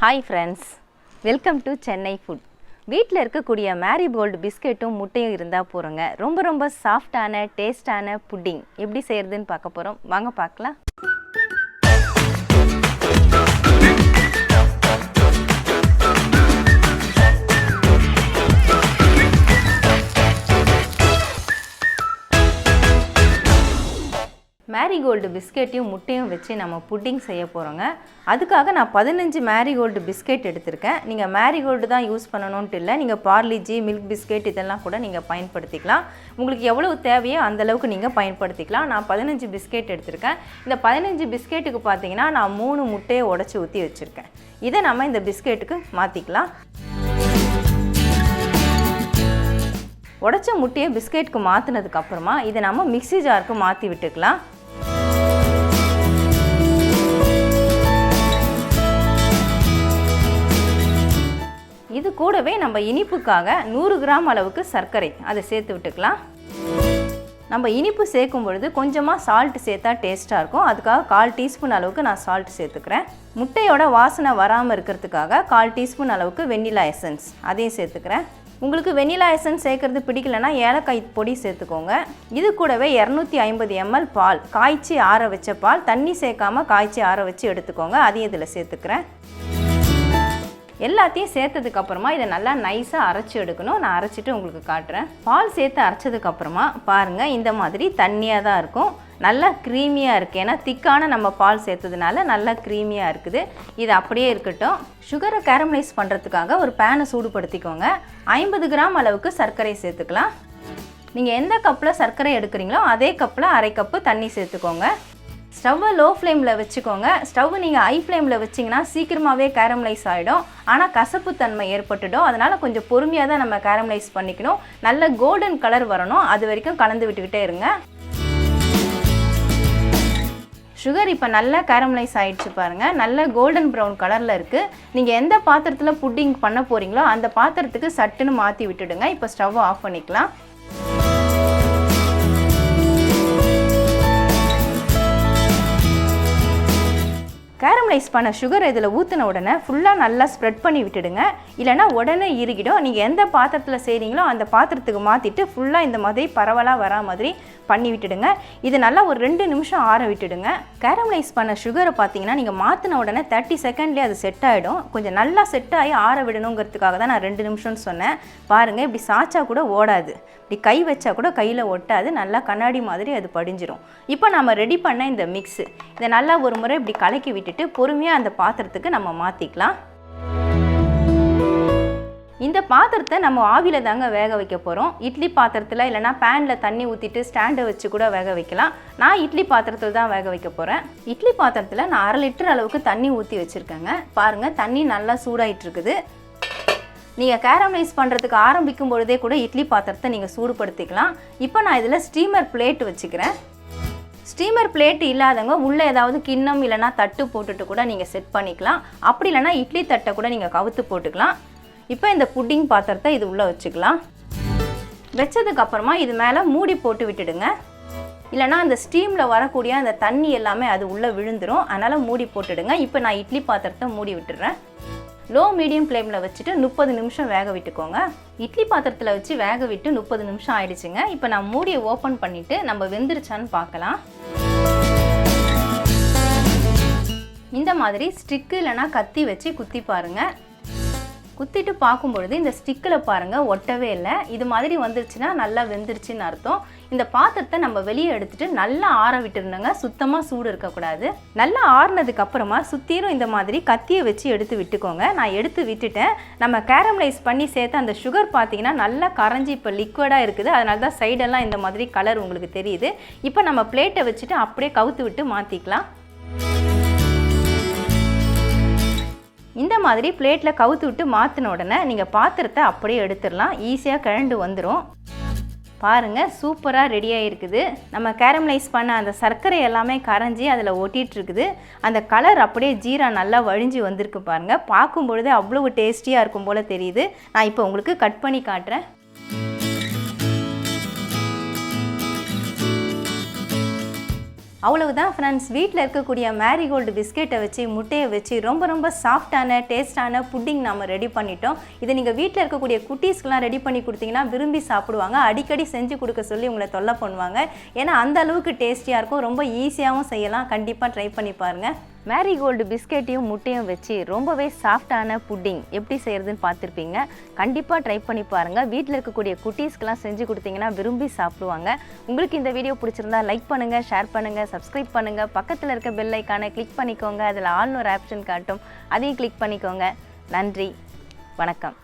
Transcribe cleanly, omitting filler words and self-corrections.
Hi friends, welcome to Chennai Food. வீட்டில் இருக்கக்கூடிய marigold பிஸ்கெட்டும் முட்டையும் இருந்தால் போகிறோங்க. ரொம்ப சாஃப்டான டேஸ்டான புட்டிங் எப்படி செய்கிறதுன்னு பார்க்க போகிறோம். வாங்க பார்க்கலாம். மேரிகோல்டு பிஸ்கெட்டையும் முட்டையும் வச்சு நம்ம புட்டிங் செய்ய போகிறோங்க. அதுக்காக நான் 15 மேரிகோல்டு பிஸ்கெட் எடுத்திருக்கேன். நீங்கள் மேரிகோல்டு தான் யூஸ் பண்ணணுன்ட்டு இல்லை, நீங்கள் பார்லிஜி மில்க் பிஸ்கெட் இதெல்லாம் கூட நீங்கள் பயன்படுத்திக்கலாம். உங்களுக்கு எவ்வளவு தேவையோ அந்தளவுக்கு நீங்கள் பயன்படுத்திக்கலாம். நான் 15 பிஸ்கெட் எடுத்திருக்கேன். இந்த 15 பிஸ்கெட்டுக்கு பார்த்தீங்கன்னா நான் 3 முட்டையை உடச்சி ஊற்றி வச்சுருக்கேன். இதை நம்ம இந்த பிஸ்கெட்டுக்கு மாற்றிக்கலாம். உடச்ச முட்டையை பிஸ்கெட்டுக்கு மாற்றினதுக்கப்புறமா இதை நம்ம மிக்ஸி ஜாருக்கு மாற்றி விட்டுக்கலாம். இது கூடவே நம்ம இனிப்புக்காக 100 கிராம் அளவுக்கு சர்க்கரை அதை சேர்த்து விட்டுக்கலாம். நம்ம இனிப்பு சேர்க்கும் பொழுது கொஞ்சமாக சால்ட் சேர்த்தா டேஸ்ட்டாக இருக்கும். அதுக்காக 1/4 டீஸ்பூன் அளவுக்கு நான் சால்ட் சேர்த்துக்கிறேன். முட்டையோட வாசனை வராமல் இருக்கிறதுக்காக 1/4 டீஸ்பூன் அளவுக்கு வெண்ணிலா எசன்ஸ் அதையும் சேர்த்துக்கிறேன். உங்களுக்கு வெண்ணிலா எசன்ஸ் சேர்க்கறது பிடிக்கலன்னா ஏலக்காய் பொடி சேர்த்துக்கோங்க. இது கூடவே 250 ml பால், காய்ச்சி ஆற வச்ச பால், தண்ணி சேர்க்காமல் காய்ச்சி ஆற வச்சு எடுத்துக்கோங்க. அதையும் இதில் சேர்த்துக்கிறேன். எல்லாத்தையும் சேர்த்ததுக்கப்புறமா இதை நல்லா நைஸாக அரைச்சி எடுக்கணும். நான் அரைச்சிட்டு உங்களுக்கு காட்டுறேன். பால் சேர்த்து அரைச்சதுக்கப்புறமா பாருங்கள், இந்த மாதிரி தண்ணியாக தான் இருக்கும். நல்லா க்ரீமியாக இருக்குது. ஏன்னா திக்கான நம்ம பால் சேர்த்ததுனால நல்லா க்ரீமியாக இருக்குது. இது அப்படியே இருக்கட்டும். சுகரை கேரமலைஸ் பண்ணுறதுக்காக ஒரு பேனை சூடுபடுத்திக்கோங்க. 50 கிராம் அளவுக்கு சர்க்கரை சேர்த்துக்கலாம். நீங்கள் எந்த கப்பில் சர்க்கரை எடுக்கிறீங்களோ அதே கப்பில் 1/2 கப்பு தண்ணி சேர்த்துக்கோங்க. ஸ்டவ்வை லோ ஃப்ளேமில் வச்சுக்கோங்க. ஸ்டவ் நீங்கள் ஹை ஃப்ளேமில் வச்சிங்கன்னா சீக்கிரமாகவே கேரமலைஸ் ஆகிடும். ஆனால் கசப்பு தன்மை ஏற்பட்டுடும். அதனால் கொஞ்சம் பொறுமையாக தான் நம்ம கேரமலைஸ் பண்ணிக்கணும். நல்ல கோல்டன் கலர் வரணும். அது வரைக்கும் கலந்து விட்டுக்கிட்டே இருங்க. சுகர் இப்போ நல்லா கேரமலைஸ் ஆகிடுச்சு பாருங்கள். நல்ல கோல்டன் ப்ரௌன் கலரில் இருக்குது. நீங்கள் எந்த பாத்திரத்தில் புட்டிங் பண்ண போகிறீங்களோ அந்த பாத்திரத்துக்கு சட்டுன்னு மாற்றி விட்டுடுங்க. இப்போ ஸ்டவ்வை ஆஃப் பண்ணிக்கலாம். கேரமலைஸ் பண்ண சுகர் இதில் ஊற்றின உடனே ஃபுல்லாக நல்லா ஸ்ப்ரெட் பண்ணி விட்டுடுங்க. இல்லைனா உடனே இறுகிடும். நீங்கள் எந்த பாத்திரத்தில் செய்கிறீங்களோ அந்த பாத்திரத்துக்கு மாற்றிட்டு ஃபுல்லாக இந்த மாதிரி பரவலாக வரா மாதிரி பண்ணி விட்டுடுங்க. இது நல்லா ஒரு 2 நிமிஷம் ஆற விட்டுடுங்க. கேரமலைஸ் பண்ண சுகரை பார்த்தீங்கன்னா நீங்கள் மாற்றின உடனே 30 செகண்ட்லேயே அது செட் ஆகிடும். கொஞ்சம் நல்லா செட் ஆகி ஆற விடணுங்கிறதுக்காக தான் நான் 2 நிமிஷம்னு சொன்னேன். பாருங்கள், இப்படி சாய்ச்சா கூட ஓடாது, இப்படி கை வச்சா கூட கையில் ஒட்டாது. நல்லா கண்ணாடி மாதிரி அது படிஞ்சிடும். இப்போ நம்ம ரெடி பண்ண இந்த மிக்ஸு இதை நல்லா ஒரு முறை இப்படி கலக்கி விட்டுட்டு பொறுமையாக அந்த பாத்திரத்துக்கு நம்ம மாற்றிக்கலாம். இந்த பாத்திரத்தை நம்ம ஆவியில் தாங்க வேக வைக்க போகிறோம். இட்லி பாத்திரத்தில் இல்லைனா பேனில் தண்ணி ஊற்றிட்டு ஸ்டாண்டை வச்சு கூட வேக வைக்கலாம். நான் இட்லி பாத்திரத்தில் தான் வேக வைக்க போகிறேன். இட்லி பாத்திரத்தில் நான் 1/2 லிட்டர் அளவுக்கு தண்ணி ஊற்றி வச்சுருக்கேங்க. பாருங்கள், தண்ணி நல்லா சூடாகிட்டு இருக்குது. நீங்கள் கேரமலைஸ் பண்ணுறதுக்கு ஆரம்பிக்கும் பொழுதே கூட இட்லி பாத்திரத்தை நீங்கள் சூடுபடுத்திக்கலாம். இப்போ நான் இதில் ஸ்டீமர் பிளேட் வச்சுக்கிறேன். ஸ்டீமர் பிளேட் இல்லாதவங்க உள்ளே ஏதாவது கிண்ணம் இல்லைனா தட்டு போட்டுட்டு கூட நீங்கள் செட் பண்ணிக்கலாம். அப்படி இல்லைனா இட்லி தட்டை கூட நீங்கள் கவுத்து போட்டுக்கலாம். இப்போ இந்த புட்டிங் பாத்திரத்தை இது உள்ளே வச்சுக்கலாம். வச்சதுக்கப்புறமா இது மேலே மூடி போட்டு விட்டுடுங்க. இல்லைனா அந்த ஸ்டீமில் வரக்கூடிய அந்த தண்ணி எல்லாமே அது உள்ளே விழுந்துடும். அதனால் மூடி போட்டுடுங்க. இப்போ நான் இட்லி பாத்திரத்தை மூடி விட்டுடுறேன். லோ மீடியம் ஃப்ளேமில் வச்சுட்டு 30 நிமிஷம் வேக விட்டுக்கோங்க. இட்லி பாத்திரத்தில் வச்சு வேக விட்டு 30 நிமிஷம் ஆயிடுச்சுங்க. இப்போ நான் மூடியை ஓப்பன் பண்ணிவிட்டு நம்ம வெந்துருச்சான்னு பார்க்கலாம். இந்த மாதிரி ஸ்டிக்கு இல்லைனா கத்தி வச்சு குத்தி பாருங்கள். குத்திட்டு பார்க்கும்பொழுது இந்த ஸ்டிக்கில் பாருங்கள் ஒட்டவே இல்லை. இது மாதிரி வந்துருச்சுன்னா நல்லா வெந்துருச்சுன்னு அர்த்தம். இந்த பாத்திரத்தை நம்ம வெளியே எடுத்துகிட்டு நல்லா ஆற விட்டுருந்தோங்க. சுத்தமாக சூடு இருக்கக்கூடாது. நல்லா ஆறுனதுக்கப்புறமா சுற்றிலும் இந்த மாதிரி கத்தியை வச்சு எடுத்து விட்டுக்கோங்க. நான் எடுத்து விட்டுட்டேன். நம்ம கேரமலைஸ் பண்ணி சேர்த்து அந்த சுகர் பார்த்தீங்கன்னா நல்லா கரைஞ்சி இப்போ லிக்விடாக இருக்குது. அதனால தான் சைடெல்லாம் இந்த மாதிரி கலர் உங்களுக்கு தெரியுது. இப்போ நம்ம பிளேட்டை வச்சுட்டு அப்படியே கவுத்து விட்டு மாற்றிக்கலாம். இந்த மாதிரி பிளேட்டில் கவுத்து விட்டு மாற்றின உடனே நீங்கள் பாத்திரத்தை அப்படியே எடுத்துடலாம். ஈஸியாக கிழண்டு வந்துடும். பாருங்கள், சூப்பராக ரெடியாக இருக்குது. நம்ம கேரமலைஸ் பண்ண அந்த சர்க்கரை எல்லாமே கரைஞ்சி அதில் ஒட்டிகிட்டு இருக்குது. அந்த கலர் அப்படியே ஜீரா நல்லா வழிஞ்சி வந்திருக்கு பாருங்கள். பார்க்கும் பொழுது அவ்வளோ டேஸ்டியாக இருக்கும் போல் தெரியுது. நான் இப்போ உங்களுக்கு கட் பண்ணி காட்டுறேன். அவ்வளவுதான் ஃப்ரெண்ட்ஸ், வீட்டில் இருக்கக்கூடிய மேரிகோல்டு பிஸ்கெட்டை வச்சு முட்டையை வச்சு ரொம்ப சாஃப்டான டேஸ்டான புட்டிங் நம்ம ரெடி பண்ணிட்டோம். இதை நீங்கள் வீட்டில் இருக்கக்கூடிய குட்டீஸ்க்கெலாம் ரெடி பண்ணி கொடுத்தீங்கன்னா விரும்பி சாப்பிடுவாங்க. அடிக்கடி செஞ்சு கொடுக்க சொல்லி உங்களை தொல்லை பண்ணுவாங்க. ஏன்னா அந்த அளவுக்கு டேஸ்டியாக இருக்கும். ரொம்ப ஈஸியாகவும் செய்யலாம். கண்டிப்பாக ட்ரை பண்ணி பாருங்கள். மேரிகோல்டு பிஸ்கெட்டையும் முட்டையும் வச்சு ரொம்பவே சாஃப்டான புட்டிங் எப்படி செய்கிறதுன்னு பார்த்துருப்பீங்க. கண்டிப்பாக ட்ரை பண்ணி பாருங்கள். வீட்டில் இருக்கக்கூடிய குட்டீஸ்க்கெலாம் செஞ்சு கொடுத்தீங்கன்னா விரும்பி சாப்பிடுவாங்க. உங்களுக்கு இந்த வீடியோ பிடிச்சிருந்தா லைக் பண்ணுங்கள், ஷேர் பண்ணுங்கள், சப்ஸ்கிரைப் பண்ணுங்கள். பக்கத்தில் இருக்க பெல் ஐக்கானை கிளிக் பண்ணிக்கோங்க. அதில் ஆல்னு ஒரு ஆப்ஷன் காட்டும், அதையும் கிளிக் பண்ணிக்கோங்க. நன்றி, வணக்கம்.